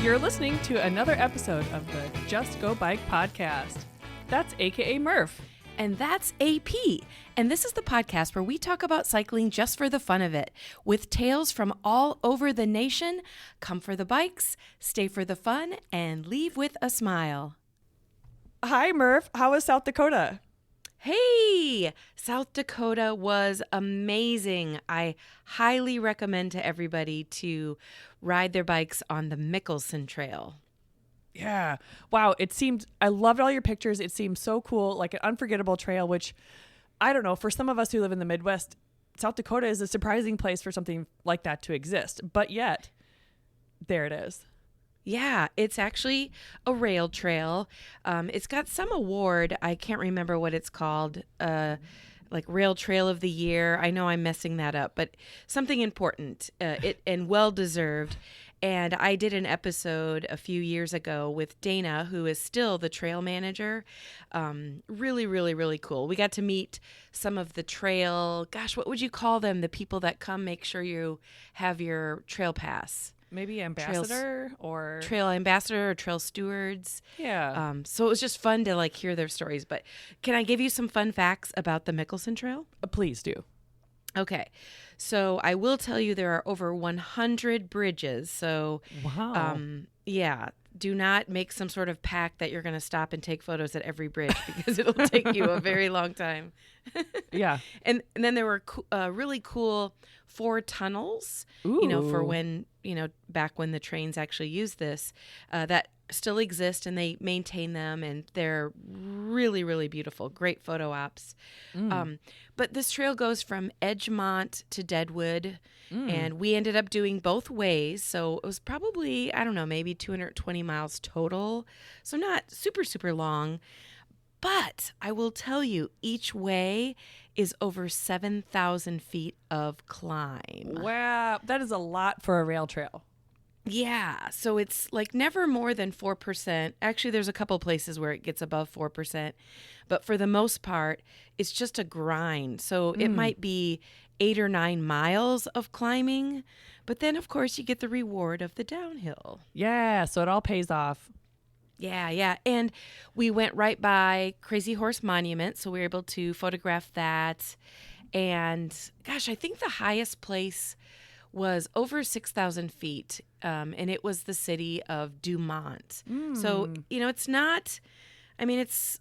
You're listening to another episode of the Just Go Bike podcast. That's AKA Murph. And that's AP. And this is the podcast where we talk about cycling just for the fun of it. With tales from all over the nation, come for the bikes, stay for the fun, and leave with a smile. Hi, Murph. How was South Dakota? Hey, South Dakota was amazing. I highly recommend to everybody to ride their bikes on the Mickelson Trail. Yeah. Wow. I loved all your pictures. It seemed so cool, like an unforgettable trail, which I don't know, for some of us who live in the Midwest, South Dakota is a surprising place for something like that to exist. But yet, there it is. Yeah, it's actually a rail trail. It's got some award. I can't remember what it's called, like Rail Trail of the Year. I know I'm messing that up, but something important and well-deserved. And I did an episode a few years ago with Dana, who is still the trail manager. Really, really, really cool. We got to meet some of the trail, what would you call them? The people that come make sure you have your trail pass. Maybe ambassador or trail ambassador or trail stewards. Yeah. So it was just fun to like hear their stories. But can I give you some fun facts about the Mickelson Trail? Please do. Okay. So I will tell you there are over 100 bridges. So wow. Yeah. Do not make some sort of pact that you're going to stop and take photos at every bridge because it'll take you a very long time. Yeah. And then there were really cool 4 tunnels, Ooh. For when, back when the trains actually used this, that still exist, and they maintain them, and they're really, really beautiful. Great photo ops. But this trail goes from Edgemont to Deadwood, and we ended up doing both ways. So it was probably, maybe 220 miles total. So not super, super long. But I will tell you, each way is over 7,000 feet of climb. Wow. That is a lot for a rail trail. Yeah. So it's like never more than 4%. Actually, there's a couple places where it gets above 4%. But for the most part, it's just a grind. So it might be 8 or 9 miles of climbing. But then, of course, you get the reward of the downhill. Yeah. So it all pays off. Yeah. And we went right by Crazy Horse Monument, so we were able to photograph that. And gosh, I think the highest place was over 6,000 feet, and it was the city of Dumont. So, it's not, it's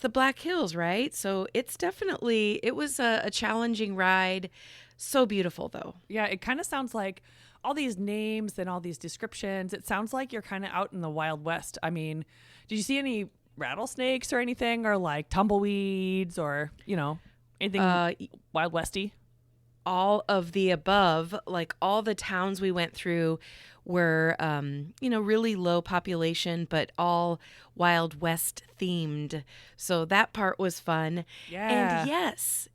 the Black Hills, right? So it was a challenging ride. So beautiful, though. Yeah, it kind of sounds like all these names and all these descriptions. It sounds like you're kind of out in the Wild West. I mean, did you see any rattlesnakes or anything, or like tumbleweeds or, anything Wild Westy? All of the above. Like all the towns we went through were, really low population, but all Wild West themed. So that part was fun. Yeah. And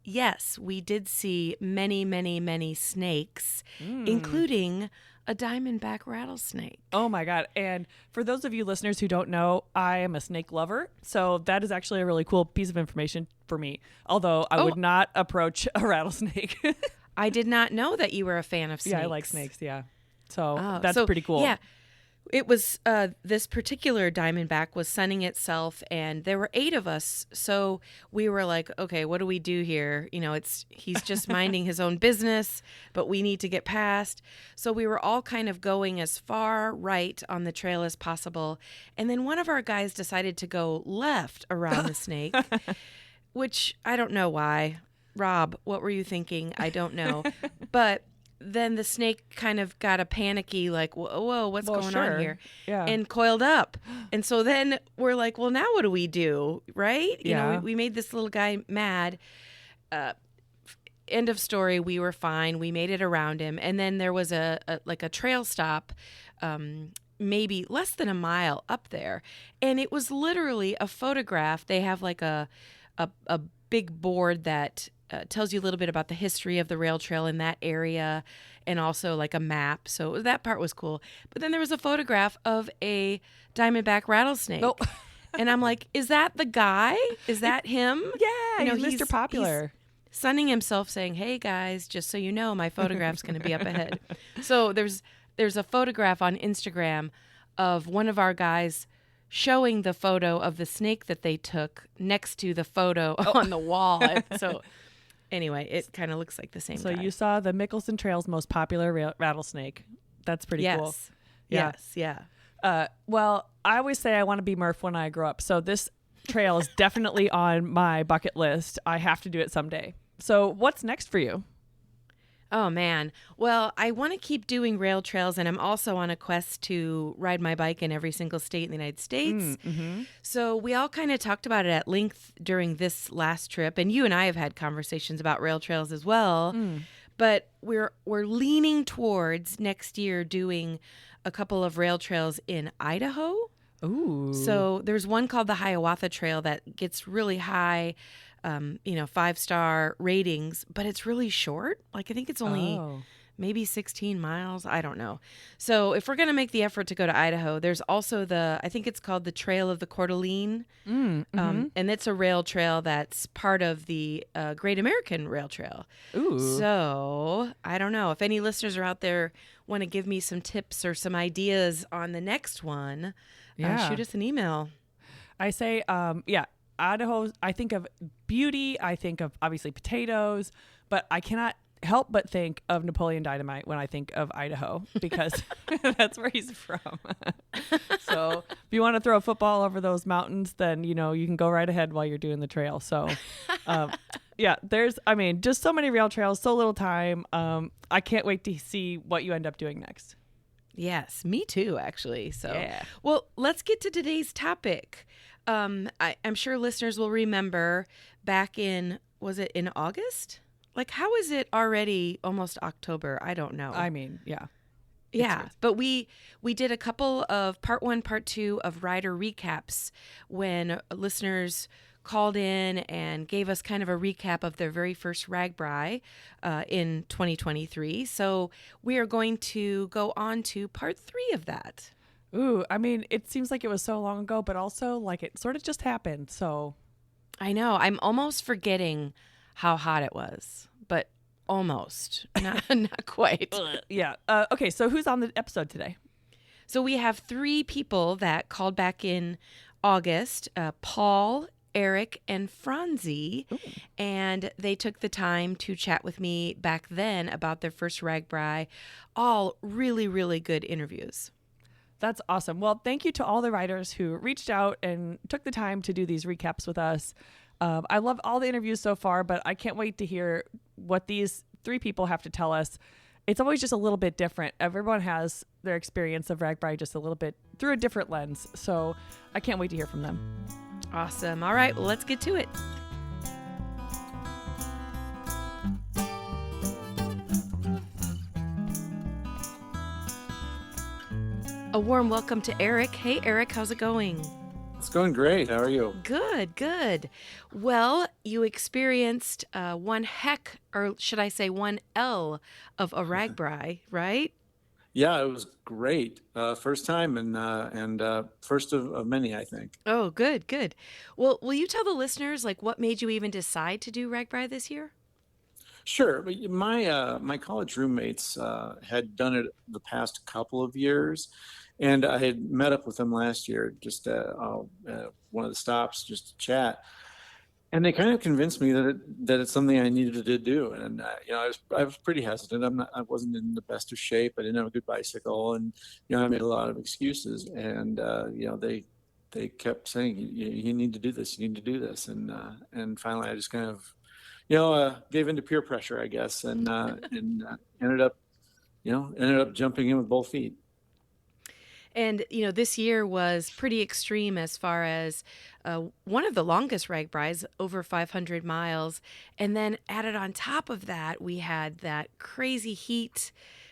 yes, we did see many, many, many snakes, including a diamondback rattlesnake. Oh my God. And for those of you listeners who don't know, I am a snake lover. So that is actually a really cool piece of information for me. Although I would not approach a rattlesnake. I did not know that you were a fan of snakes. Yeah, I like snakes. Yeah. So that's pretty cool. Yeah. It was this particular diamondback was sunning itself, and there were 8 of us. So we were like, okay, what do we do here? He's just minding his own business, but we need to get past. So we were all kind of going as far right on the trail as possible. And then one of our guys decided to go left around the snake, which I don't know why. Rob, what were you thinking? I don't know. But then the snake kind of got a panicky, like, whoa, what's going on here? Yeah. And coiled up. And so then we're like, well, now what do we do? Right? We made this little guy mad. End of story. We were fine. We made it around him. And then there was a trail stop, maybe less than a mile up there. And it was literally a photograph. They have like a big board that tells you a little bit about the history of the rail trail in that area, and also like a map. So that part was cool. But then there was a photograph of a diamondback rattlesnake. Oh. And I'm like, is that the guy? Is that him? Yeah, he's Mr. Popular. He's sunning himself saying, hey guys, just so you know, my photograph's going to be up ahead. So there's there's a photograph on Instagram of one of our guys showing the photo of the snake that they took next to the photo on the wall. So anyway, it kind of looks like the same So guy. you saw the Mickelson Trail's most popular rattlesnake. That's pretty cool. Yeah. Yes. Yeah. Well, I always say I want to be Murph when I grow up. So this trail is definitely on my bucket list. I have to do it someday. So what's next for you? Oh, man. Well, I want to keep doing rail trails, and I'm also on a quest to ride my bike in every single state in the United States. So we all kind of talked about it at length during this last trip, and you and I have had conversations about rail trails as well. But we're leaning towards next year doing a couple of rail trails in Idaho. Ooh. So there's one called the Hiawatha Trail that gets really high 5-star ratings, but it's really short. Like I think it's only maybe 16 miles. I don't know. So if we're going to make the effort to go to Idaho, there's also I think it's called the Trail of the Coeur d'Alene. And it's a rail trail that's part of the Great American Rail Trail. Ooh. So I don't know if any listeners are out there want to give me some tips or some ideas on the next one. Shoot us an email. I say, Idaho, I think of beauty. I think of obviously potatoes, but I cannot help but think of Napoleon Dynamite when I think of Idaho because that's where he's from. So if you want to throw a football over those mountains, then, you can go right ahead while you're doing the trail. So, just so many rail trails, so little time. I can't wait to see what you end up doing next. Yes, me too, actually. So, yeah. Well, let's get to today's topic. I'm sure listeners will remember back was it in August? Like, how is it already almost October? I don't know. I mean, yeah. Yeah, but we did a couple of part 1, part 2 of rider recaps when listeners called in and gave us kind of a recap of their very first RAGBRAI in 2023. So we are going to go on to part 3 of that. Ooh, I mean, it seems like it was so long ago, but also like it sort of just happened. So I know. I'm almost forgetting how hot it was, but almost. Not quite. Yeah. Okay, so who's on the episode today? So we have 3 people that called back in August, Paul, Eric, and Franzi, and they took the time to chat with me back then about their first RAGBRAI. All really, really good interviews. That's awesome. Well, thank you to all the writers who reached out and took the time to do these recaps with us. I love all the interviews so far, but I can't wait to hear what these 3 people have to tell us. It's always just a little bit different. Everyone has their experience of RAGBRAI just a little bit through a different lens. So I can't wait to hear from them. Awesome. All right, well, let's get to it. A warm welcome to Eric. Hey, Eric, how's it going? It's going great. How are you? Good, good. Well, you experienced one heck, or should I say 1L of a RAGBRAI, right? Yeah, it was great. First time and first of many, I think. Oh, good, good. Well, will you tell the listeners like what made you even decide to do RAGBRAI this year? Sure. But my college roommates had done it the past couple of years, and I had met up with them last year, just one of the stops, just to chat. And they kind of convinced me that it's something I needed to do. And I was pretty hesitant. I wasn't in the best of shape. I didn't have a good bicycle, and I made a lot of excuses. And they kept saying, you need to do this. You need to do this. And finally, I just kind of gave into peer pressure, I guess, and ended up jumping in with both feet. And, this year was pretty extreme as far as one of the longest RAGBRAIs, over 500 miles. And then added on top of that, we had that crazy heat.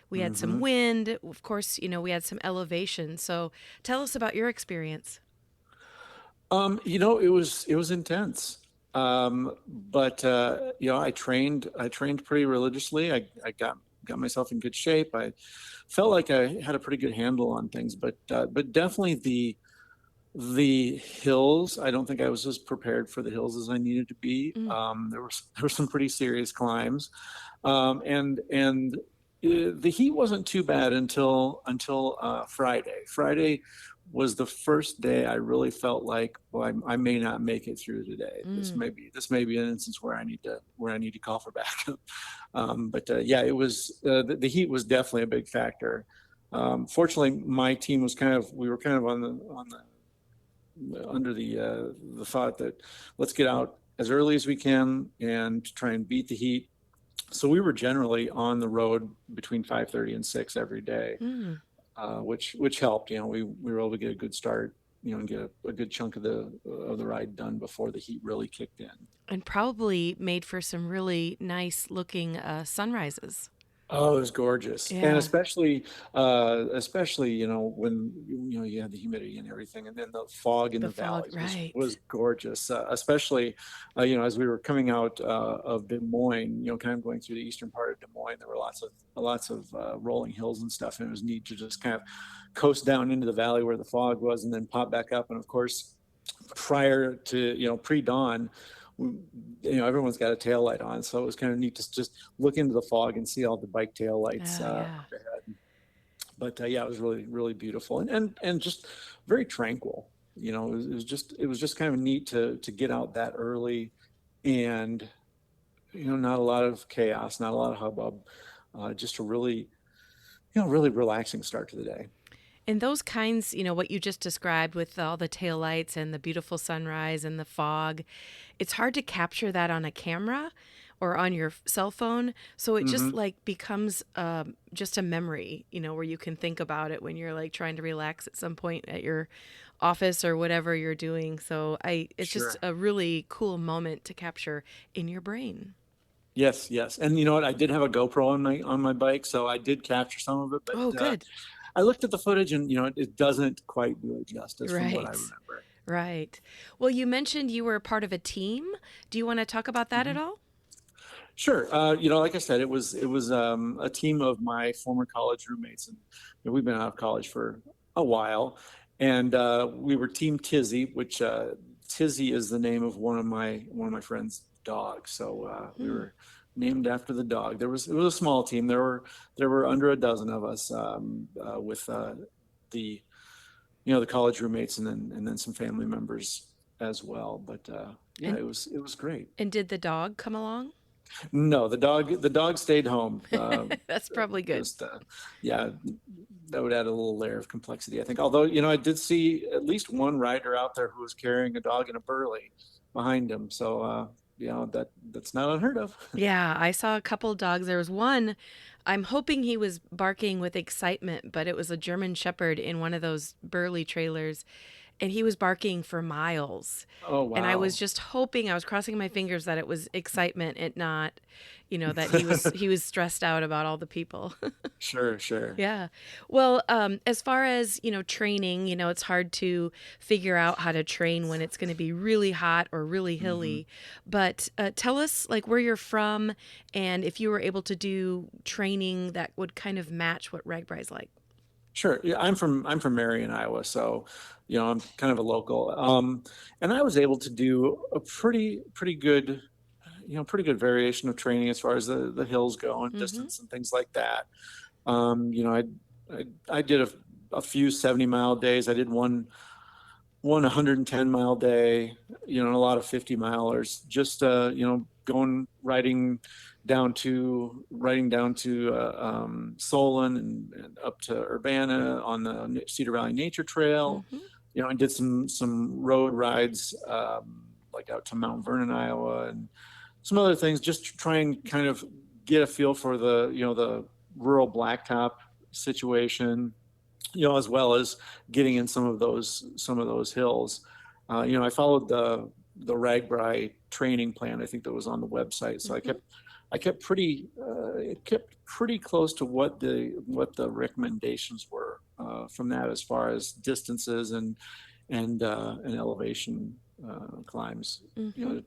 We had some wind. Of course, we had some elevation. So tell us about your experience. It was intense. But I trained pretty religiously. I got myself in good shape. I felt like I had a pretty good handle on things, but definitely the hills. I don't think I was as prepared for the hills as I needed to be. There were some pretty serious climbs, and The heat wasn't too bad until Friday. Friday was the first day I really felt like, well, I may not make it through today. Mm. This may be an instance where I need to call for backup. But yeah, it was the heat was definitely a big factor. Fortunately, my team was we were kind of on the under the thought that let's get out as early as we can and try and beat the heat. So we were generally on the road between 5:30 and 6 every day, Mm. which helped. We were able to get a good start, and get a good chunk of the ride done before the heat really kicked in. And probably made for some really nice looking sunrises. Oh, it was gorgeous, and Yeah. especially when you had the humidity and everything, and then the fog in The the fog, valleys was right. gorgeous. Especially, as we were coming out of Des Moines, kind of going through the eastern part of Des Moines, there were lots of rolling hills and stuff, and it was neat to just kind of coast down into the valley where the fog was, and then pop back up. And of course, prior to pre-dawn, everyone's got a tail light on, so it was kind of neat to just look into the fog and see all the bike tail lights Oh, yeah. up ahead. But yeah, it was really, really beautiful, and just very tranquil. It was just kind of neat to get out that early, and not a lot of chaos, not a lot of hubbub, just a really really relaxing start to the day. And those kinds, what you just described with all the taillights and the beautiful sunrise and the fog, it's hard to capture that on a camera or on your cell phone. So it just Hmm. like becomes just a memory, where you can think about it when you're like trying to relax at some point at your office or whatever you're doing. So it's just Sure. a really cool moment to capture in your brain. Yes, yes. And you know what? I did have a GoPro on my bike, so I did capture some of it. But Oh, good. I looked at the footage, and it doesn't quite do it justice from what I Right. remember. Right. Well, you mentioned you were part of a team. Do you want to talk about that Hmm. at all? Sure. Like I said, it was a team of my former college roommates, and we've been out of college for a while, and we were Team Tizzy, which Tizzy is the name of one of my friends' dogs. So we Hmm. were named after the dog. It was a small team. There were under a dozen of us, with the the college roommates, and then some family members as well. But yeah, And it was great. and did the dog come along? No, the dog stayed home. That's probably good. Just yeah, that would add a little layer of complexity, I think. Although, I did see at least one rider out there who was carrying a dog in a burley behind him. So that's not unheard of. Yeah, I saw a couple dogs. There was one, I'm hoping he was barking with excitement, but it was a German Shepherd in one of those burly trailers, and he was barking for miles. Oh, And I was wow. just hoping, I was crossing my fingers that it was excitement and not, that he was stressed out about all the people. Sure, sure. Yeah. Well, as far as, training, it's hard to figure out how to train when it's going to be really hot or really Hmm. hilly. But tell us like where you're from and if you were able to do training that would kind of match what RAGBRAI's like. Sure. Yeah, I'm from Marion, Iowa, so I'm kind of a local. And I was able to do a pretty good variation of training as far as the hills go and Mm-hmm. distance and things like that. I did a few 70-mile days. I did one 110-mile day, and a lot of 50-milers. Just going riding down to Solon and up to Urbana on the Cedar Valley Nature Trail. Mm-hmm. And did some road rides, like out to Mount Vernon, Iowa, and some other things, just to try and kind of get a feel for the rural blacktop situation, as well as getting in some of those hills. I followed the RAGBRAI training plan. I think that was on the website. So I Mm-hmm. kept I kept pretty it kept pretty close to what the recommendations were from that, as far as distances and elevation climbs. Mm-hmm. To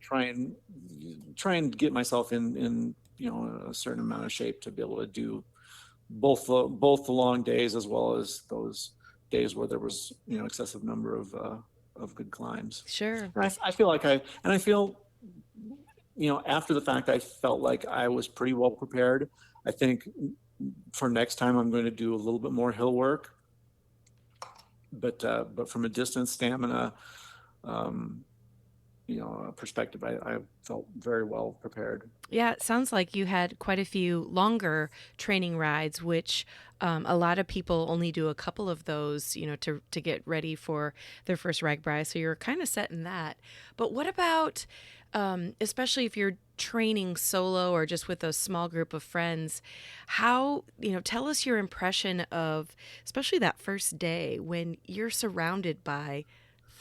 try and get myself in a certain amount of shape to be able to do both the long days, as well as those days where there was excessive number of good climbs. Sure. And I feel like I feel, after the fact, I felt like I was pretty well prepared. I think for next time, I'm going to do a little bit more hill work, but from a distance stamina, um, perspective, I felt very well prepared. Yeah, it sounds like you had quite a few longer training rides, which a lot of people only do a couple of those, to get ready for their first RAGBRAI. So you're kind of set in that. But what about, especially if you're training solo or just with a small group of friends, tell us your impression of, especially that first day when you're surrounded by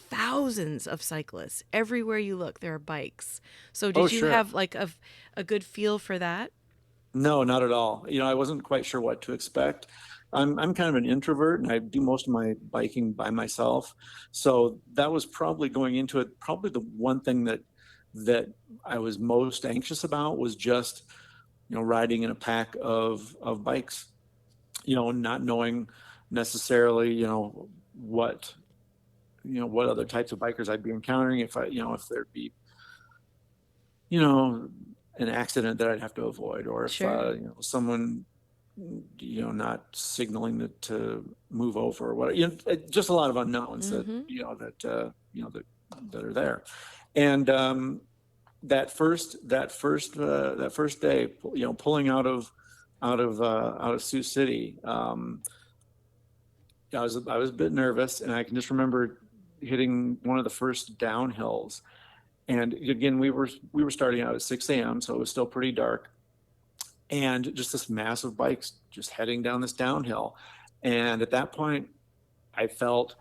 thousands of cyclists. Everywhere you look, there are bikes. So Oh, did you sure. have like a good feel for that? No, not at all. I wasn't quite sure what to expect. I'm kind of an introvert, and I do most of my biking by myself. So that was probably going into it. Probably the one thing that I was most anxious about was just riding in a pack of bikes. Not knowing necessarily what other types of bikers I'd be encountering, if there'd be you know, an accident that I'd have to avoid, or if Sure. someone not signaling to move over, or what, just a lot of unknowns that Mm-hmm. that are there. And that first day, pulling out of Sioux City, I was a bit nervous, and I can just remember hitting one of the first downhills. And again, we were starting out at 6 a.m., so it was still pretty dark, and just this mass of bikes just heading down this downhill. And at that point, I felt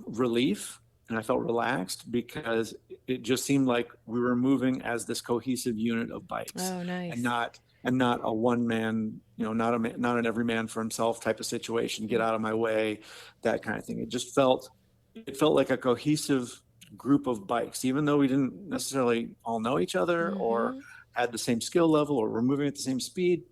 relief, and I felt relaxed, because it just seemed like we were moving as this cohesive unit of bikes, Oh, and nice. not a one man, not an every man for himself type of situation. Get out of my way, that kind of thing. It felt like a cohesive group of bikes, even though we didn't necessarily all know each other, or Mm-hmm. had the same skill level, or were moving at the same speed.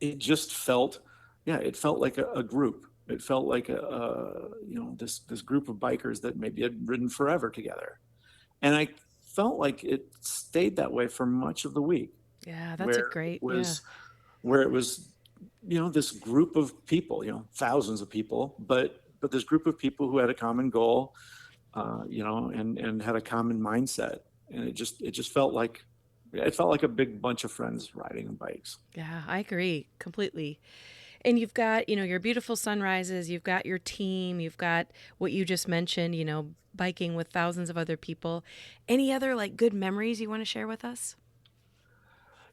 It just felt, yeah, it felt like a group. It felt like this group of bikers that maybe had ridden forever together. And I felt like it stayed that way for much of the week, Yeah, that's a where it great, yeah. was where it was this group of people, thousands of people, but this group of people who had a common goal, and had a common mindset. And it just felt like a big bunch of friends riding bikes. Yeah, I agree completely. And you've got, your beautiful sunrises, you've got your team, you've got what you just mentioned, biking with thousands of other people. Any other like good memories you want to share with us?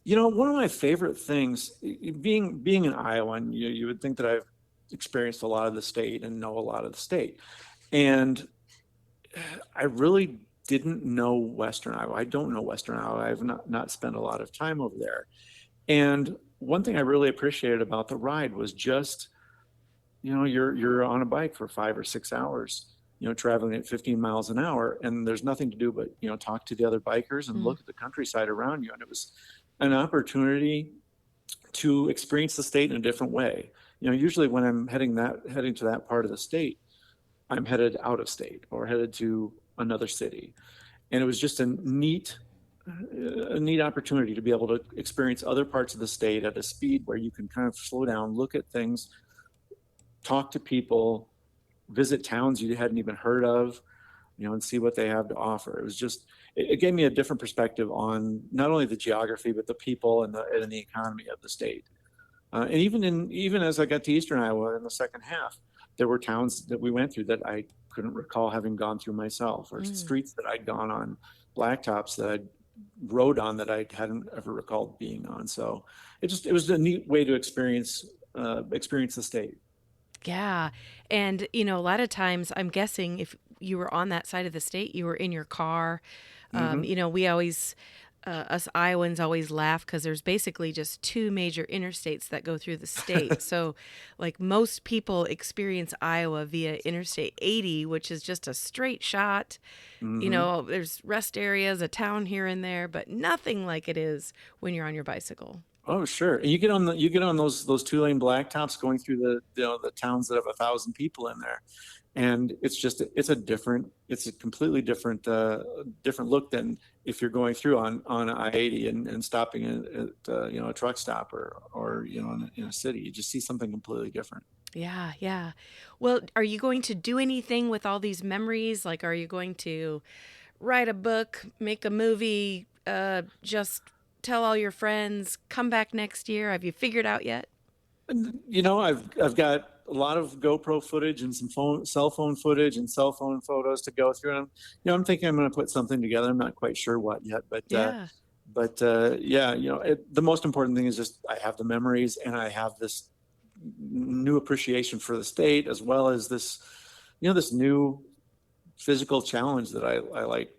One of my favorite things, being an Iowan, you would think that I've experienced a lot of the state and know a lot of the state. And I really didn't know Western Iowa. I don't know Western Iowa. I've not spent a lot of time over there. And one thing I really appreciated about the ride was just, you're on a bike for 5 or 6 hours, traveling at 15 miles an hour, and there's nothing to do but, talk to the other bikers and Mm. look at the countryside around you. And it was an opportunity to experience the state in a different way. Usually when I'm heading to that part of the state, I'm headed out of state or headed to another city. And it was just a neat opportunity to be able to experience other parts of the state at a speed where you can kind of slow down, look at things, talk to people, visit towns you hadn't even heard of, and see what they have to offer. It was just, it gave me a different perspective on not only the geography, but the people and the economy of the state. And even as I got to Eastern Iowa in the second half, there were towns that we went through that I couldn't recall having gone through myself, or Mm. streets that I'd gone on, blacktops that I rode on that I hadn't ever recalled being on. So it was a neat way to experience the state. Yeah. And, a lot of times I'm guessing if you were on that side of the state, you were in your car. Hmm. We always, us Iowans always laugh because there's basically just two major interstates that go through the state. So, like most people experience Iowa via Interstate 80, which is just a straight shot. Hmm. There's rest areas, a town here and there, but nothing like it is when you're on your bicycle. Oh, sure. And you get on those 2-lane blacktops going through the towns that have 1,000 people in there, and it's a completely different look than if you're going through on I-80 and stopping at a truck stop or in a city. You just see something completely different. Yeah, yeah. Well, are you going to do anything with all these memories? Like, are you going to write a book, make a movie, just tell all your friends, come back next year? Have you figured out yet? And, I've got a lot of GoPro footage and some cell phone footage and cell phone photos to go through. And I'm thinking I'm going to put something together. I'm not quite sure what yet, Yeah. yeah, the most important thing is just I have the memories and I have this new appreciation for the state as well as this new physical challenge that I like,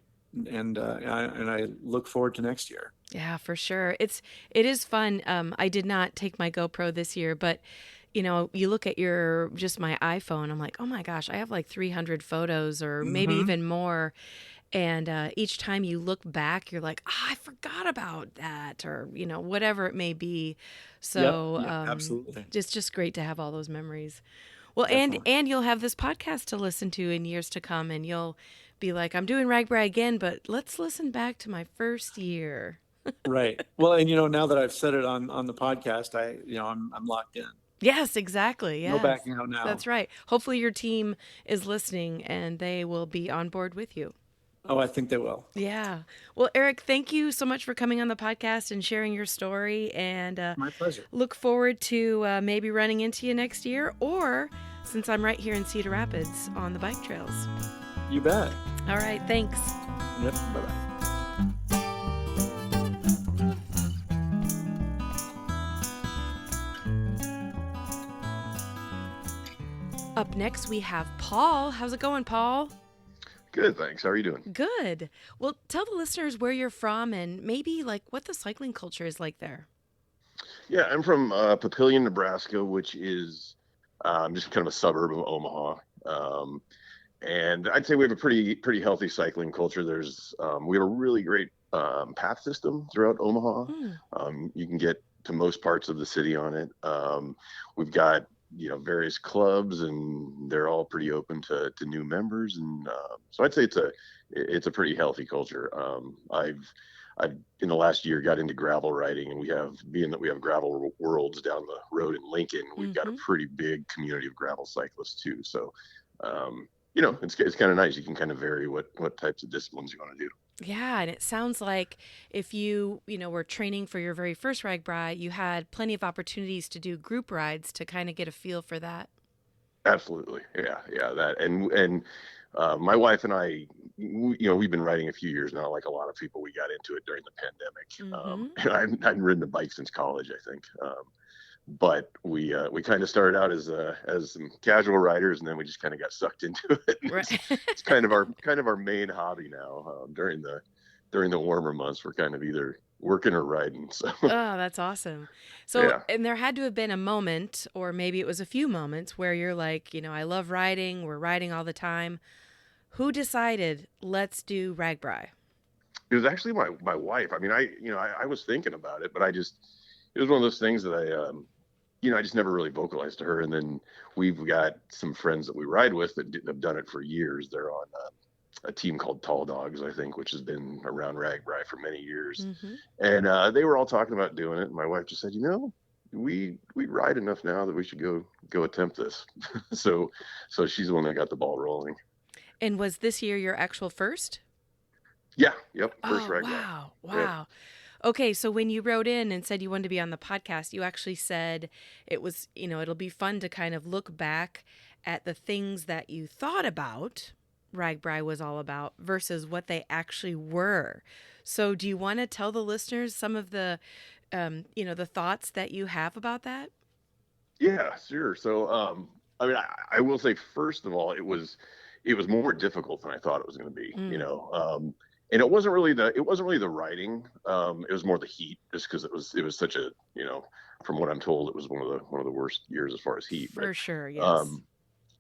and I look forward to next year. Yeah, for sure. It is fun. I did not take my GoPro this year, but you look at just my iPhone, I'm like, oh my gosh, I have like 300 photos or maybe Mm-hmm. even more. And each time you look back, you're like, I forgot about that, or whatever it may be. So Yep, absolutely, it's just great to have all those memories. Well, and definitely. and you'll have this podcast to listen to in years to come, and you'll be like, I'm doing RAGBRAI again, but let's listen back to my first year. Right. Well, and now that I've said it on the podcast, I'm locked in. Yes, exactly. No Yes, backing out now. that's right. Hopefully, your team is listening and they will be on board with you. Oh, I think they will. Yeah. Well, Eric, thank you so much for coming on the podcast and sharing your story. And My pleasure. look forward to maybe running into you next year, or since I'm right here in Cedar Rapids on the bike trails. You bet. All right. Thanks. Yep. Bye-bye. Up next, we have Paul. How's it going, Paul? Good, thanks. How are you doing? Good. Well, tell the listeners where you're from and maybe like what the cycling culture is like there. Yeah, I'm from Papillion, Nebraska, which is just kind of a suburb of Omaha. And I'd say we have a pretty healthy cycling culture. We have a really great path system throughout Omaha. Hmm. You can get to most parts of the city on it. We've got various clubs, and they're all pretty open to new members, and so I'd say it's a pretty healthy culture. I've in the last year got into gravel riding, and being that we have gravel worlds down the road in Lincoln, we've got a pretty big community of gravel cyclists too. So it's kind of nice. You can kind of vary what types of disciplines you want to do. Yeah, and it sounds like if you were training for your very first RAGBRAI, you had plenty of opportunities to do group rides to kind of get a feel for that. Absolutely. Yeah, that. And my wife and I, we've been riding a few years now. Like a lot of people, we got into it during the pandemic. I hadn't ridden a bike since college, I think. But we kind of started out as some casual riders, and then we just kind of got sucked into it. Right. It's kind of our main hobby now. During the warmer months, we're kind of either working or riding. So Oh, that's awesome. So, yeah. and there had to have been a moment, or maybe it was a few moments, where you're like, I love riding. We're riding all the time. Who decided, let's do RAGBRAI? It was actually my wife. I mean, I was thinking about it, but it was one of those things that I just never really vocalized to her. And then we've got some friends that we ride with that have done it for years. They're on a team called Tall Dogs, I think, which has been around RAGBRAI for many years. And they were all talking about doing it. And my wife just said, we ride enough now that we should go attempt this. So she's the one that got the ball rolling. And was this year your actual first? Yeah. Yep. First Oh, RAGBRAI. wow. Yep. Wow. Okay, so when you wrote in and said you wanted to be on the podcast, you actually said it was, it'll be fun to kind of look back at the things that you thought about RAGBRAI was all about versus what they actually were. So do you want to tell the listeners some of the, the thoughts that you have about that? Yeah, sure. So, I mean, I will say, first of all, it was more difficult than I thought it was going to be, and it wasn't really the writing. It was more the heat, just because it was such a, from what I'm told, it was one of the worst years as far as heat. For sure. Yes.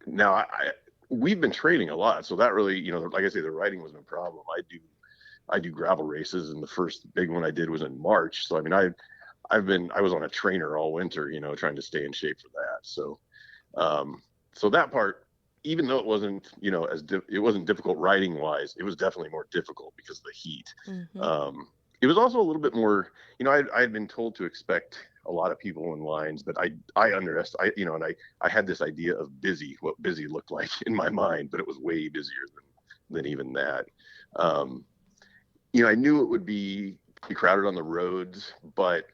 Now we've been training a lot, so that really, like I say, the writing wasn't a problem. I do gravel races, and the first big one I did was in March. So I mean, I was on a trainer all winter, trying to stay in shape for that. So that part, even though it wasn't, it wasn't difficult riding wise, it was definitely more difficult because of the heat. Mm-hmm. It was also a little bit more, I had been told to expect a lot of people in lines, but I underestimated, and I had this idea of what busy looked like in my mind, but it was way busier than even that. I knew it would be crowded on the roads, but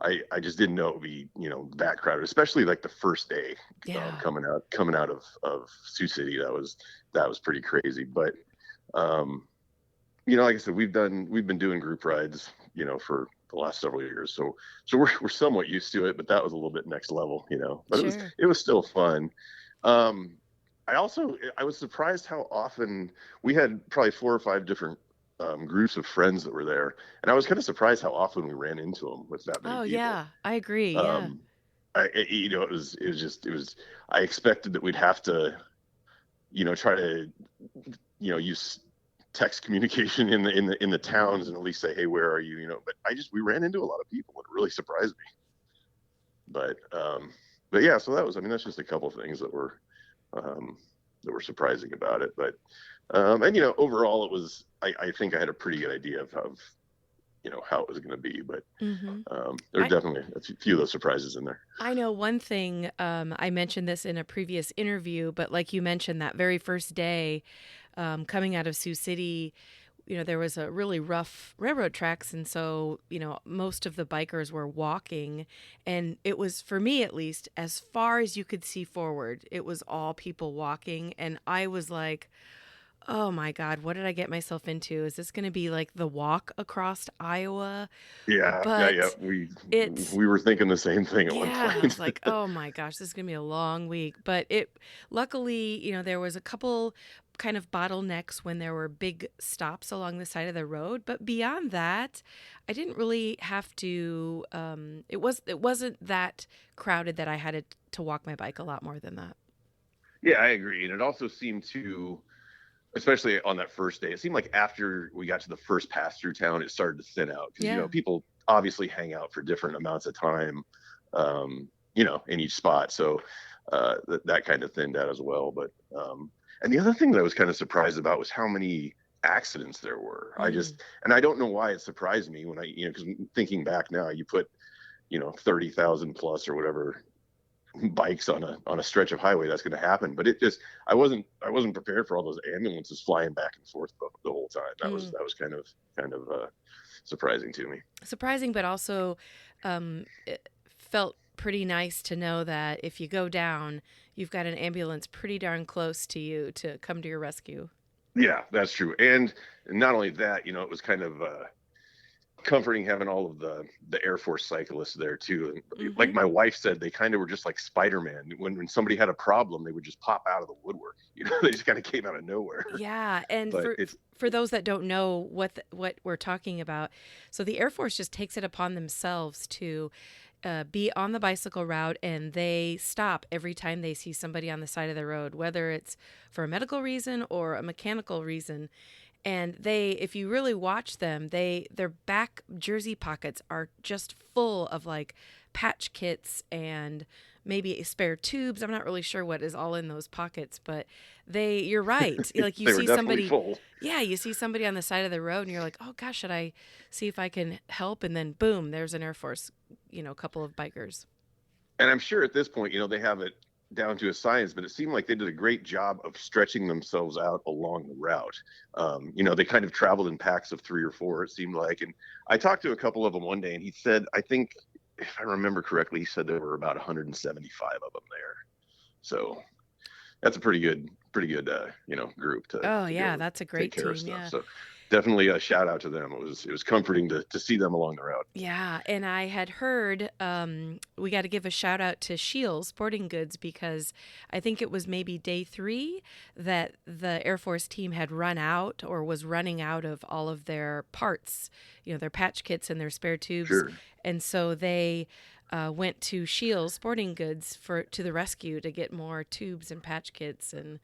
I just didn't know it would be, that crowded, especially like the first day, Yeah. coming out of Sioux City. That was pretty crazy. But, like I said, we've been doing group rides, for the last several years. So we're somewhat used to it, but that was a little bit next level, but Sure. it was still fun. I was surprised how often we had probably 4 or 5 different groups of friends that were there, and I was kind of surprised how often we ran into them with that many Oh, people. yeah, I agree. Yeah. Um, it was. I expected that we'd have to, try to, use text communication in the towns and at least say, hey, where are you? But we ran into a lot of people, and it really surprised me. But yeah, so that's just a couple of things that were surprising about it. But and overall, it was. I think I had a pretty good idea of how it was going to be, but Mm-hmm. there were definitely a few of those surprises in there. I know one thing, I mentioned this in a previous interview, but like you mentioned, that very first day, coming out of Sioux City, there was a really rough railroad tracks. And so, most of the bikers were walking, and it was, for me at least, as far as you could see forward, it was all people walking. And I was like, oh my God, what did I get myself into? Is this going to be like the walk across Iowa? Yeah. But it We were thinking the same thing at one Yeah, I point. was like, oh my gosh, this is gonna be a long week. But luckily, there was a couple kind of bottlenecks when there were big stops along the side of the road. But beyond that, I didn't really have to. It wasn't that crowded that I had to walk my bike a lot more than that. Yeah, I agree, and it also seemed to, especially on that first day, it seemed like after we got to the first pass through town, it started to thin out because Yeah. people obviously hang out for different amounts of time, in each spot. So that kind of thinned out as well. But and the other thing that I was kind of surprised about was how many accidents there were. And I don't know why it surprised me when because thinking back now, you put 30,000 plus or whatever bikes on a stretch of highway, that's going to happen. But I wasn't prepared for all those ambulances flying back and forth the whole time. That was kind of surprising to me. Surprising, but also it felt pretty nice to know that if you go down, you've got an ambulance pretty darn close to you to come to your rescue. Yeah, that's true. And not only that, it was kind of comforting having all of the Air Force cyclists there too. And like my wife said, they kind of were just like Spider-Man. When somebody had a problem, they would just pop out of the woodwork. They just kind of came out of nowhere. Yeah, and But for those that don't know what we're talking about, so the Air Force just takes it upon themselves to be on the bicycle route, and they stop every time they see somebody on the side of the road, whether it's for a medical reason or a mechanical reason. And if you really watch them, their back jersey pockets are just full of like patch kits and maybe spare tubes. I'm not really sure what is all in those pockets, but you're right. Like you they were see definitely somebody, full. yeah, you see somebody on the side of the road and you're like, oh gosh, should I see if I can help? And then boom, there's an Air Force, couple of bikers. And I'm sure at this point, they have it down to a science, but it seemed like they did a great job of stretching themselves out along the route. They kind of traveled in packs of 3 or 4, it seemed like. And I talked to a couple of them one day, and he said, I think, if I remember correctly, he said there were about 175 of them there. So that's a pretty good, group to. Oh to yeah, go that's a take great care of team. stuff. Yeah. So definitely a shout out to them. It was comforting to see them along the route. Yeah, and I had heard we got to give a shout out to Shields Sporting Goods because I think it was maybe day 3 that the Air Force team had run out or was running out of all of their parts, their patch kits and their spare tubes. Sure. And so they went to Shields Sporting Goods to the rescue to get more tubes and patch kits. And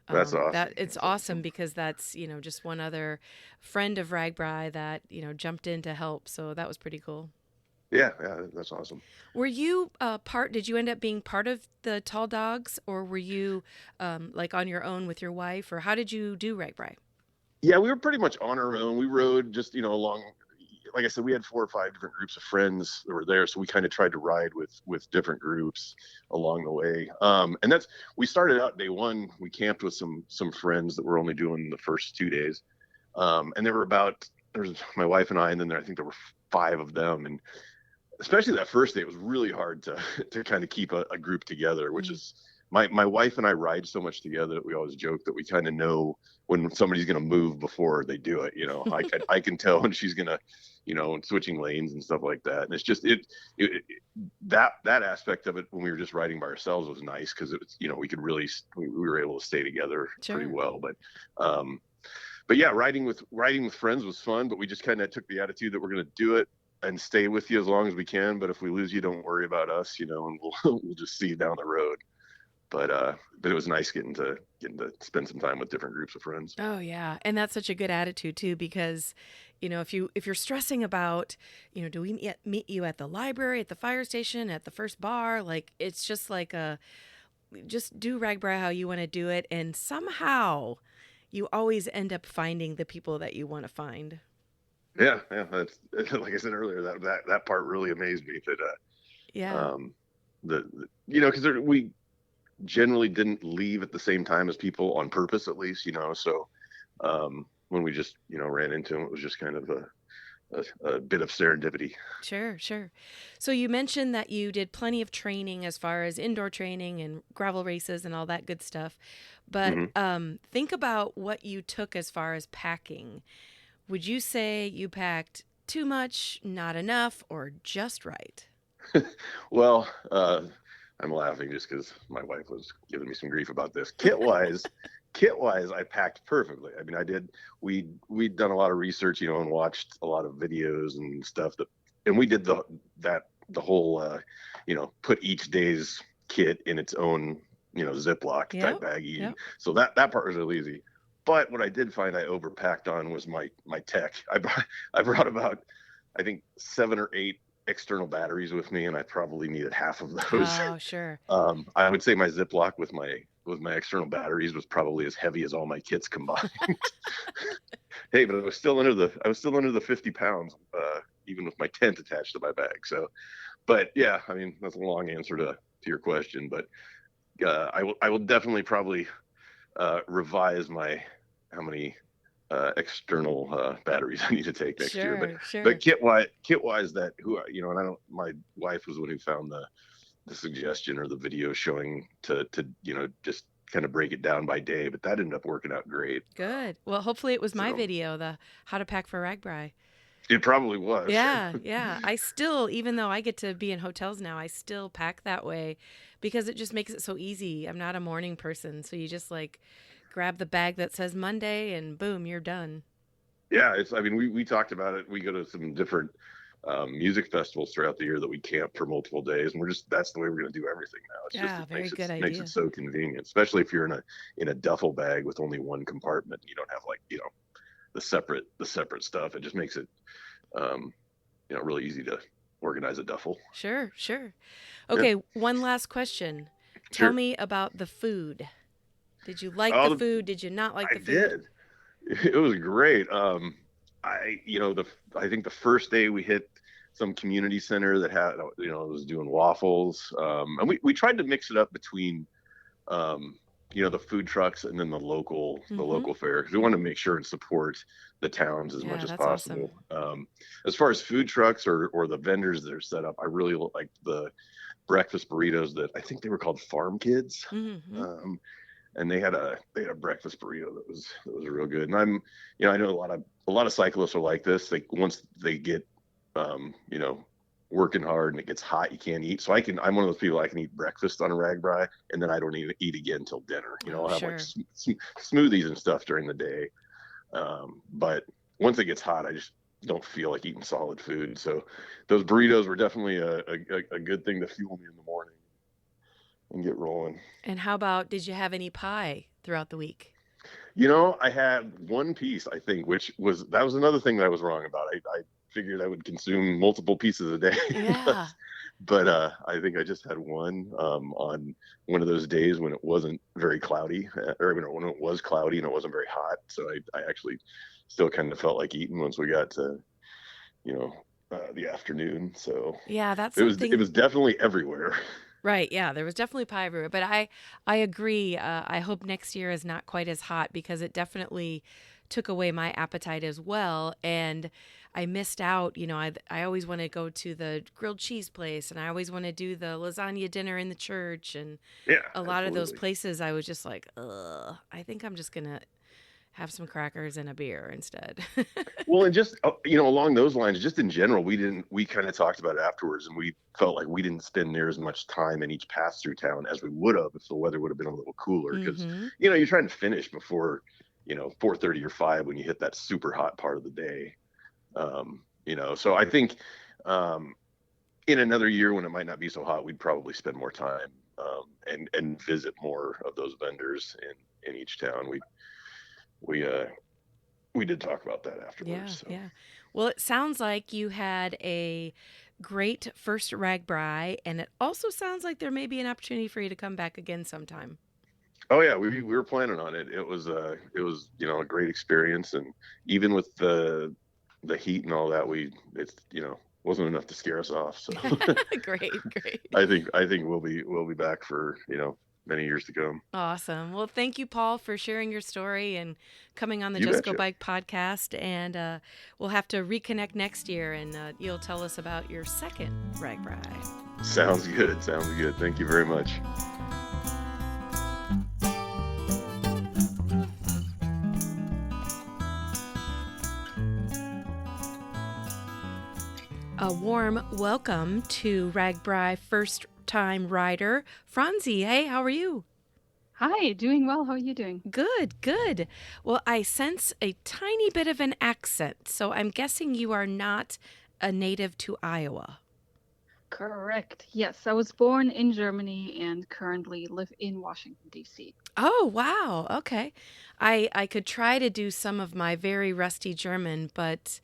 That's awesome. It's awesome because that's, just one other friend of RAGBRAI that, jumped in to help. So that was pretty cool. Yeah, yeah, that's awesome. Were you did you end up being part of the Tall Dogs, or were you like on your own with your wife, or how did you do RAGBRAI? Yeah, we were pretty much on our own. We rode just, along, like I said, we had 4 or 5 different groups of friends that were there. So we kind of tried to ride with different groups along the way. And we started out day one, we camped with some friends that were only doing the first 2 days. And there's my wife and I, and then I think there were 5 of them. And especially that first day, it was really hard to to kind of keep a group together, which is my wife and I ride so much together that we always joke that we kind of know when somebody's going to move before they do it. I can tell when she's going to, switching lanes and stuff like that. And it's just that aspect of it when we were just riding by ourselves was nice because it was, we were able to stay together pretty Sure. well. But yeah, riding with friends was fun, but we just kind of took the attitude that we're going to do it and stay with you as long as we can. But if we lose you, don't worry about us, and we'll just see you down the road. But it was nice getting to spend some time with different groups of friends. Oh yeah, and that's such a good attitude too, because if you're stressing about, do we meet you at the library, at the fire station, at the first bar, like it's just like just do RAGBRAI how you want to do it, and somehow you always end up finding the people that you want to find. Yeah, yeah. That's like I said earlier. That part really amazed me. That Yeah. um, because we generally didn't leave at the same time as people on purpose, at least. So when we just ran into them, it was just kind of a bit of serendipity. Sure, sure. So you mentioned that you did plenty of training as far as indoor training and gravel races and all that good stuff. But Hmm. think about what you took as far as packing. Would you say you packed too much, not enough, or just right? Well, I'm laughing just because my wife was giving me some grief about this. Kit wise, I packed perfectly. I mean, I did. We'd done a lot of research, and watched a lot of videos and stuff and we did the whole, put each day's kit in its own, Ziploc type Yep. baggie, and Yep. so that part was really easy. But what I did find I overpacked on was my tech. I brought about, I think, 7 or 8 external batteries with me, and I probably needed half of those. Oh, sure. I would say my Ziploc with my external batteries was probably as heavy as all my kits combined. Hey, but I was still under the 50 pounds, even with my tent attached to my bag. So, but yeah, I mean that's a long answer to your question, but I will definitely probably revise how many external batteries I need to take next year. But Sure, sure. but kit wise, and I don't. My wife was the one who found the suggestion or the video showing to just kind of break it down by day, but that ended up working out great. Good. Well, hopefully it was my So video, the how to pack for RAGBRAI. it probably was. Yeah, yeah. I still, even though I get to be in hotels now, I still pack that way because it just makes it so easy. I'm not a morning person, so you just like grab the bag that says Monday and boom, you're done. Yeah, I mean, we talked about it. We go to some different music festivals throughout the year that we camp for multiple days, and that's the way we're going to do everything now. It's just Yeah, it very makes good makes it idea. so convenient, especially if you're in a duffel bag with only one compartment. You don't have the separate stuff. It just makes it really easy to organize a duffel. Sure, sure. Yeah, Okay, one last question. Tell sure. me about the food. Did you like the Oh, food? Did you not like I the food? did. It was great. I think the first day we hit some community center that had, was doing waffles. And we tried to mix it up between, the food trucks and then the local Mm-hmm. fare because we wanted to make sure and support the towns as much Yeah, as that's awesome. possible. As far as food trucks or the vendors that are set up, I really like the breakfast burritos that I think they were called Farm Kids. Mm-hmm. Um, and they had a breakfast burrito that was real good. And I know a lot of cyclists are like this. Like once they get working hard and it gets hot, you can't eat. So I'm one of those people. I can eat breakfast on a RAGBRAI and then I don't even eat again until dinner. Oh, I'll have like sure. smoothies and stuff during the day. But once it gets hot, I just don't feel like eating solid food. So those burritos were definitely a good thing to fuel me in the morning and get rolling. And how about, did you have any pie throughout the week? I had one piece, I think, which was another thing that I was wrong about. figured I would consume multiple pieces a day. Yeah. But I think I just had one on one of those days when it wasn't very cloudy, or when it was cloudy and it wasn't very hot. So I actually still kind of felt like eating once we got to, the afternoon. So Yeah, that's it something. was definitely everywhere. Right. Yeah, there was definitely pie everywhere. But I agree. I hope next year is not quite as hot because it definitely took away my appetite as well. And I missed out. I always want to go to the grilled cheese place, and I always want to do the lasagna dinner in the church. And Yeah, a lot of those absolutely. places, I was just like, ugh, I think I'm just going to have some crackers and a beer instead. Well, and just along those lines, just in general, we kind of talked about it afterwards, and we felt like we didn't spend near as much time in each pass through town as we would have if the weather would have been a little cooler. Because Mm-hmm. you're trying to finish before 4:30 or 5 when you hit that super hot part of the day. So I think in another year when it might not be so hot, we'd probably spend more time and visit more of those vendors in each town. We did talk about that Yeah, afterwards. So. yeah. Well, it sounds like you had a great first RAGBRAI, and it also sounds like there may be an opportunity for you to come back again sometime. Oh yeah, we were planning on it. It was a a great experience, and even with the heat and all that, it's wasn't enough to scare us off. So Great, great. I think we'll be back for many years to come. Awesome. Well, thank you, Paul, for sharing your story and coming on the You Just Go betcha. Bike podcast. And we'll have to reconnect next year, and you'll tell us about your second RAGBRAI. Sounds good. Sounds good. Thank you very much. A warm welcome to RAGBRAI first time rider, Franzi. Hey, how are you? Hi, doing well. How are you doing? Good, good. Well, I sense a tiny bit of an accent, so I'm guessing you are not a native to Iowa. Correct. Yes, I was born in Germany and currently live in Washington, D.C. Oh, wow. Okay. I could try to do some of my very rusty German, but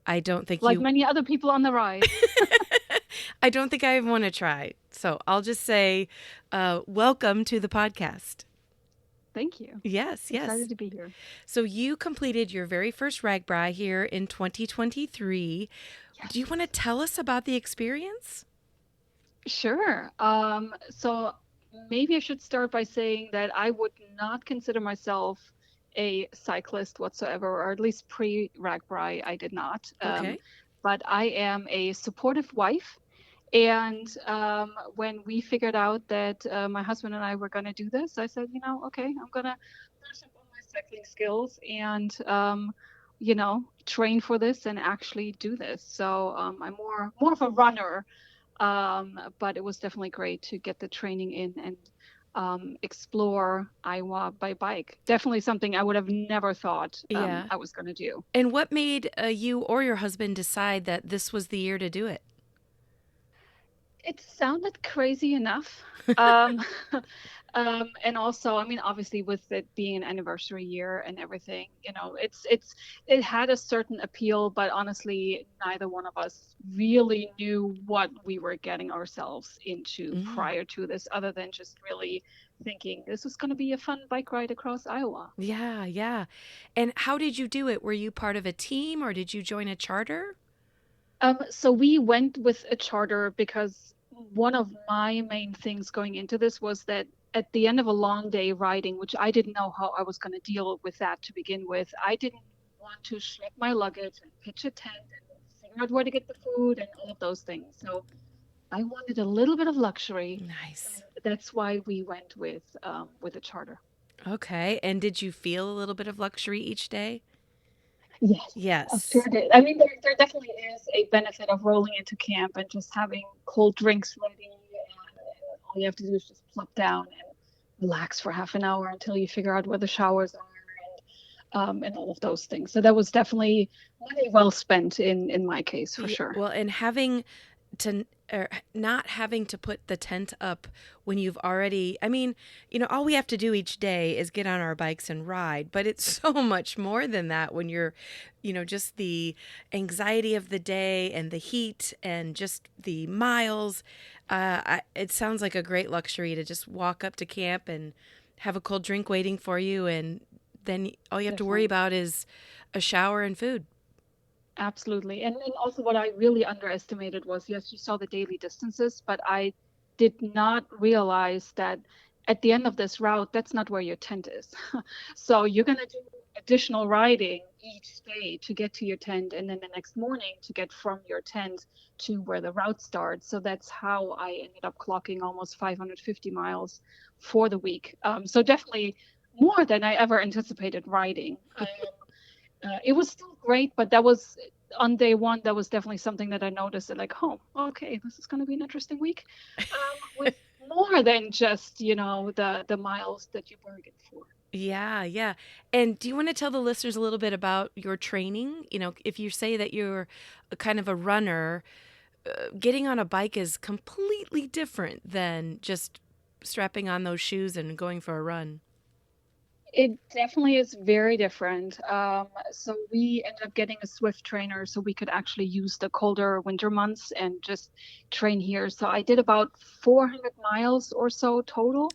I don't think Like you many other people on the ride. I don't think I want to try. So I'll just say, welcome to the podcast. Thank you. Yes, yes. Excited to be here. So you completed your very first RAGBRAI here in 2023. Yes. Do you want to tell us about the experience? Sure. So maybe I should start by saying that I would not consider myself a cyclist whatsoever, or at least pre-RAGBRAI, I did not. Okay. But I am a supportive wife. And when we figured out that my husband and I were going to do this, I said, okay, I'm going to brush up on my cycling skills and, train for this and actually do this. So I'm more of a runner, but it was definitely great to get the training in and explore Iowa by bike. Definitely something I would have never thought Yeah. I was going to do. And what made you or your husband decide that this was the year to do it? It sounded crazy enough. And also, I mean, obviously with it being an anniversary year and everything, it had a certain appeal, but honestly, neither one of us really knew what we were getting ourselves into prior to this, other than just really thinking this was going to be a fun bike ride across Iowa. Yeah, yeah. And how did you do it? Were you part of a team or did you join a charter? So we went with a charter because one of my main things going into this was that at the end of a long day riding, which I didn't know how I was going to deal with that to begin with, I didn't want to schlep my luggage and pitch a tent and figure out where to get the food and all of those things. So I wanted a little bit of luxury. Nice. That's why we went with a charter. Okay. And did you feel a little bit of luxury each day? Yes. Yes. I sure did. I mean, there definitely is a benefit of rolling into camp and just having cold drinks ready, and all you have to do is just plop down and relax for half an hour until you figure out where the showers are and all of those things. So that was definitely money well spent in my case, for sure. Well, and having to or not having to put the tent up when you've already, I mean, all we have to do each day is get on our bikes and ride, but it's so much more than that when you're, just the anxiety of the day and the heat and just the miles. It sounds like a great luxury to just walk up to camp and have a cold drink waiting for you, and then all you have to worry Definitely. about is a shower and food. Absolutely. And also what I really underestimated was, yes, you saw the daily distances, but I did not realize that at the end of this route, that's not where your tent is. So you're going to do additional riding each day to get to your tent, and then the next morning to get from your tent to where the route starts. So that's how I ended up clocking almost 550 miles for the week. So definitely more than I ever anticipated riding. It was still great, but that was on day one. That was definitely something that I noticed. That like, oh, okay, this is going to be an interesting week, with more than just the miles that you bargained for. Yeah, yeah. And do you want to tell the listeners a little bit about your training? If you say that you're a kind of a runner, getting on a bike is completely different than just strapping on those shoes and going for a run. It definitely is very different. So we ended up getting a Swift trainer so we could actually use the colder winter months and just train here. So I did about 400 miles or so total,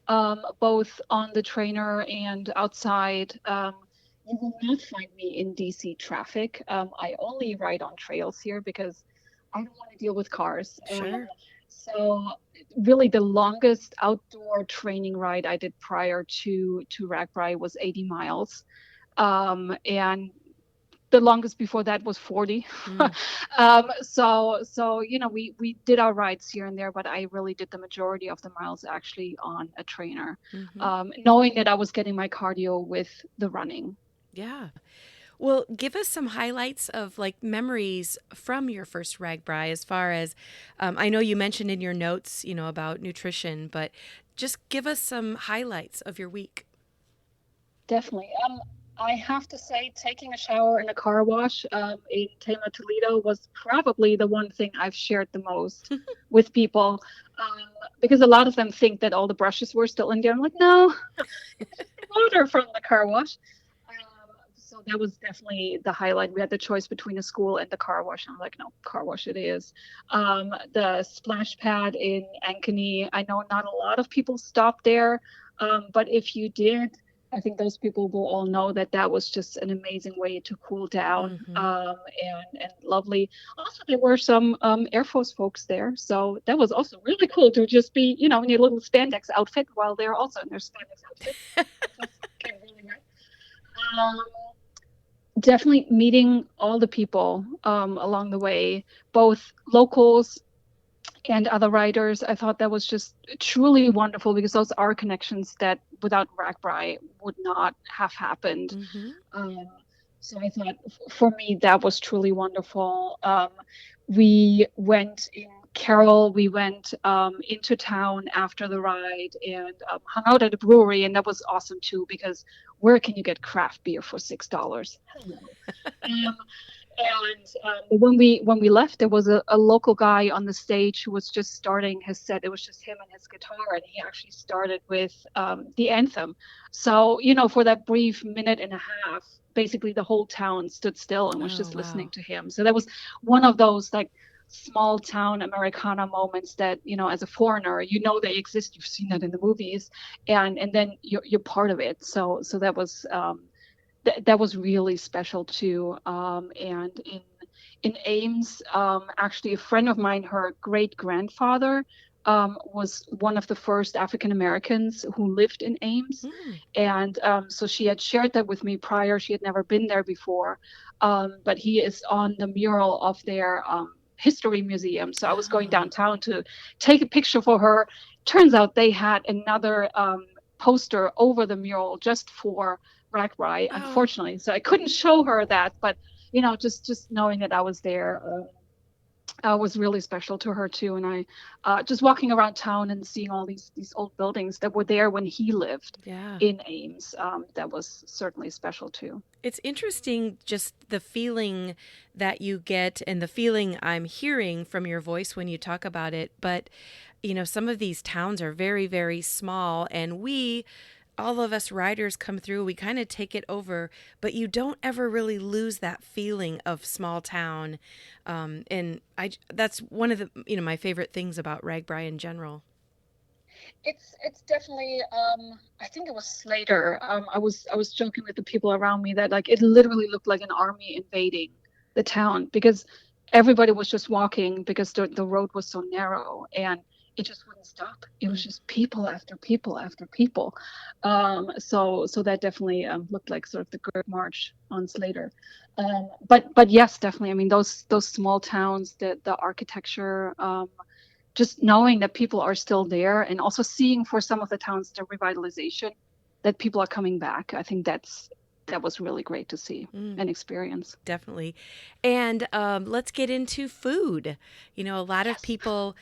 Oh, both on the trainer and outside. You will not find me in DC traffic. I only ride on trails here because I don't want to deal with cars. sure. So really the longest outdoor training ride I did prior to RAGBRAI was 80 miles. And the longest before that was 40. Mm, So we did our rides here and there, but I really did the majority of the miles actually on a trainer, hmm. knowing that I was getting my cardio with the running. Yeah. Well, give us some highlights of like memories from your first RAGBRAI as far as, I know you mentioned in your notes, about nutrition, but just give us some highlights of your week. Definitely. I have to say, taking a shower in a car wash in Tama, Toledo was probably the one thing I've shared the most with people, um, because a lot of them think that all the brushes were still in there. I'm like, no, it's just the water from the car wash. So that was definitely the highlight. We had the choice between the school and the car wash. I'm like, no, car wash it is. The splash pad in Ankeny, I know not a lot of people stopped there, but if you did, I think those people will all know that that was just an amazing way to cool down, Hmm. and lovely. Also, there were some Air Force folks there, so that was also really cool to just be, in your little spandex outfit while they're also in their spandex outfit. Just came really nice. Um, Definitely meeting all the people along the way, both locals and other writers. I thought that was just truly wonderful because those are connections that without RAGBRAI would not have happened. Hmm. Um, so I thought for me that was truly wonderful. We went in Carol, we went into town after the ride and hung out at a brewery, and that was awesome too because where can you get craft beer for $6? Hello. Um, and when we left, there was a local guy on the stage who was just starting his set. It was just him and his guitar, and he actually started with the anthem. So for that brief minute and a half, basically the whole town stood still and was Oh, just listening wow. to him. So that was one of those like small town Americana moments that as a foreigner they exist. You've seen that in the movies, and then you're part of it. So that was. That was really special too. And in Ames, actually, a friend of mine, her great grandfather, was one of the first African Americans who lived in Ames, Mm. and so she had shared that with me prior. She had never been there before, but he is on the mural of their history museum. So I was going Oh. downtown to take a picture for her. Turns out they had another poster over the mural just for RAGBRAI, Oh. unfortunately. So I couldn't show her that, but just knowing that I was there, was really special to her too. And I just walking around town and seeing all these old buildings that were there when he lived Yeah. in Ames, that was certainly special too. It's interesting just the feeling that you get and the feeling I'm hearing from your voice when you talk about it. But, some of these towns are very, very small, and all of us riders come through, we kind of take it over, but you don't ever really lose that feeling of small town. And that's one of the, my favorite things about RAGBRAI in general. It's definitely I think it was Slater. I was joking with the people around me that like it literally looked like an army invading the town because everybody was just walking because the road was so narrow and it just wouldn't stop. It was just people after people after people. So that definitely looked like sort of the Great March on Slater. But yes, definitely. I mean those small towns, the architecture, just knowing that people are still there and also seeing for some of the towns the revitalization that people are coming back. I think that was really great to see and experience. Definitely. And let's get into food. A lot of Yes. people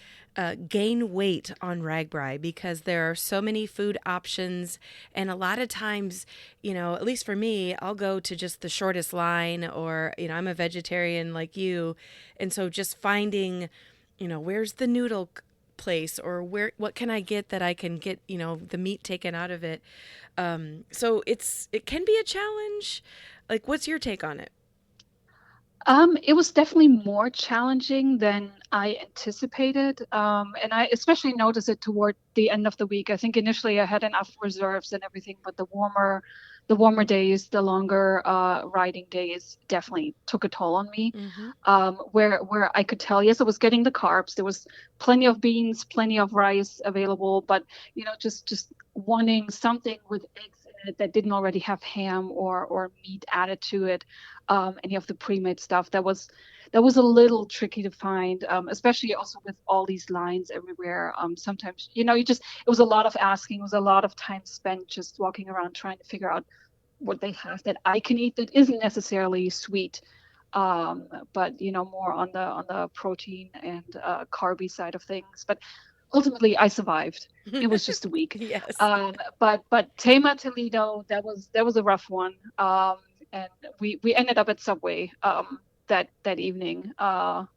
gain weight on RAGBRAI because there are so many food options. And a lot of times, at least for me, I'll go to just the shortest line or, I'm a vegetarian like you. And so just finding, where's the noodle place or what can I get that I can get, the meat taken out of it. So it can be a challenge. Like, what's your take on it? It was definitely more challenging than I anticipated. And I especially noticed it toward the end of the week. I think initially I had enough reserves and everything, but the warmer days, the longer riding days definitely took a toll on me. Mm-hmm. Where I could tell, yes, I was getting the carbs. There was plenty of beans, plenty of rice available, but just wanting something with eggs in it that didn't already have ham or meat added to it, any of the pre-made stuff that was a little tricky to find, especially also with all these lines everywhere. Sometimes it was a lot of asking, it was a lot of time spent just walking around trying to figure out what they have that I can eat that isn't necessarily sweet, but more on the protein and carby side of things. But ultimately, I survived. It was just a week. Yes. But Tema Toledo, that was a rough one. And we ended up at Subway that evening, and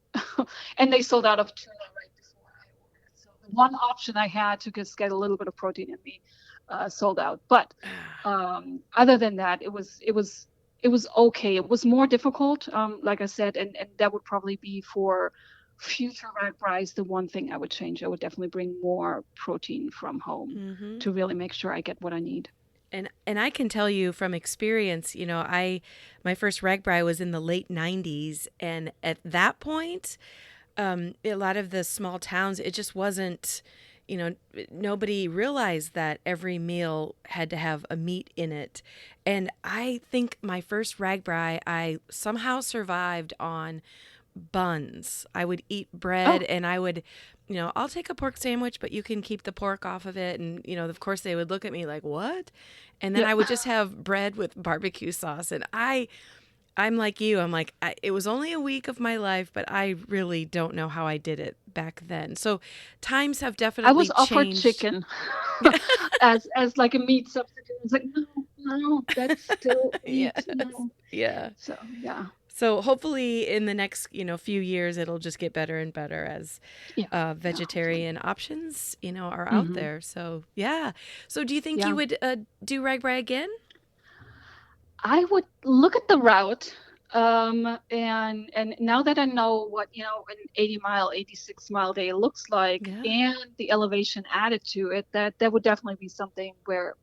they sold out of tuna right before I ordered. So the one option I had to just get a little bit of protein in me sold out. But other than that, it was okay. It was more difficult, like I said, and that would probably be for future red rice. The one thing I would change, I would definitely bring more protein from home Mm-hmm. to really make sure I get what I need. And I can tell you from experience, my first RAGBRAI was in the late 90s, and at that point, a lot of the small towns, it just wasn't, nobody realized that every meal had to have a meat in it. And I think my first RAGBRAI, I somehow survived on buns. I would eat bread Oh, and I would, I'll take a pork sandwich, but you can keep the pork off of it. And, of course, they would look at me like, what? And then yeah. I would just have bread with barbecue sauce. And I'm like you. I'm like, it was only a week of my life, but I really don't know how I did it back then. So times have I was definitely offered changed. chicken as like a meat substitute. It's like no, no, that's still Yes. meat. No. Yeah. So yeah, So hopefully in the next, few years, it'll just get better and better as yeah, yeah. Hopefully. vegetarian options, are out Hmm. there. So yeah. So do you think you Yeah. would do RAGBRAI again? I would look at the route, and now that I know what an 80-mile, 86-mile day looks like, Yeah. and the elevation added to it, that would definitely be something where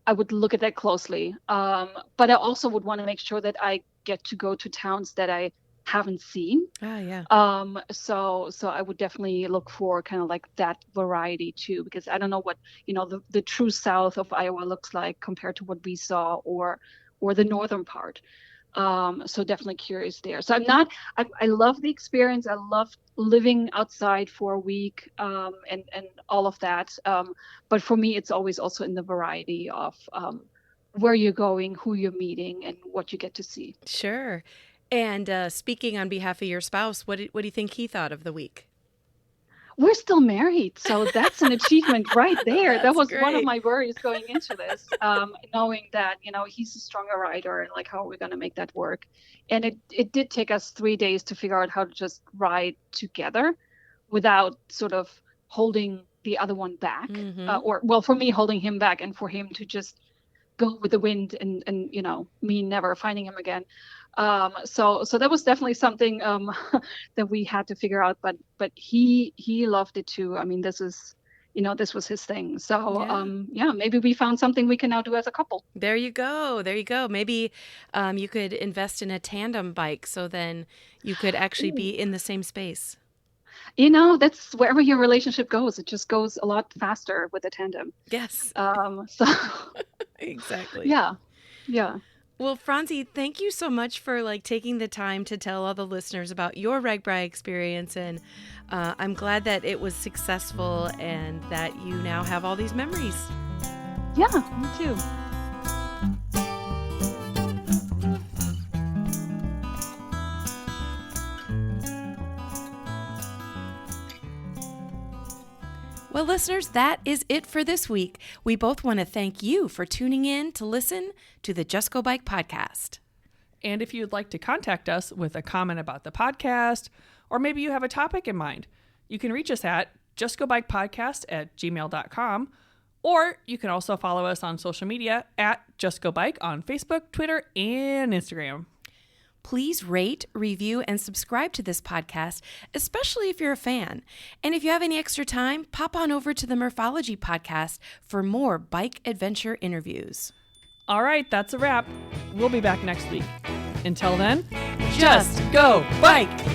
I would look at that closely. But I also would want to make sure that I get to go to towns that I haven't seen. Ah, yeah. So I would definitely look for kind of like that variety too, because I don't know what, the true south of Iowa looks like compared to what we saw, or the northern part. So definitely curious there. So I love the experience. I love living outside for a week, and all of that. But for me, it's always also in the variety of where you're going, who you're meeting, and what you get to see. Sure. And speaking on behalf of your spouse, what do you think he thought of the week? We're still married, so that's an achievement right there. That That's was one of great. my worries going into this, knowing that, he's a stronger rider and like, how are we going to make that work? And it did take us 3 days to figure out how to just ride together without sort of holding the other one back, for me holding him back and for him to just go with the wind and me never finding him again. So that was definitely something that we had to figure out, but he loved it too. I mean, this was his thing. So maybe we found something we can now do as a couple. There you go. Maybe you could invest in a tandem bike, so then you could actually be in the same space. That's wherever your relationship goes. It just goes a lot faster with a tandem. Yes. So Exactly. yeah. Well, Franzi, thank you so much for taking the time to tell all the listeners about your RAGBRAI experience, and I'm glad that it was successful and that you now have all these memories. Yeah, me too. Well, listeners, that is it for this week. We both want to thank you for tuning in to listen to the Just Go Bike podcast. And if you'd like to contact us with a comment about the podcast, or maybe you have a topic in mind, you can reach us at justgobikepodcast@gmail.com, or you can also follow us on social media at Just Go Bike on Facebook, Twitter, and Instagram. Please rate, review, and subscribe to this podcast, especially if you're a fan. And if you have any extra time, pop on over to the Murphology podcast for more bike adventure interviews. All right, that's a wrap. We'll be back next week. Until then, just go bike!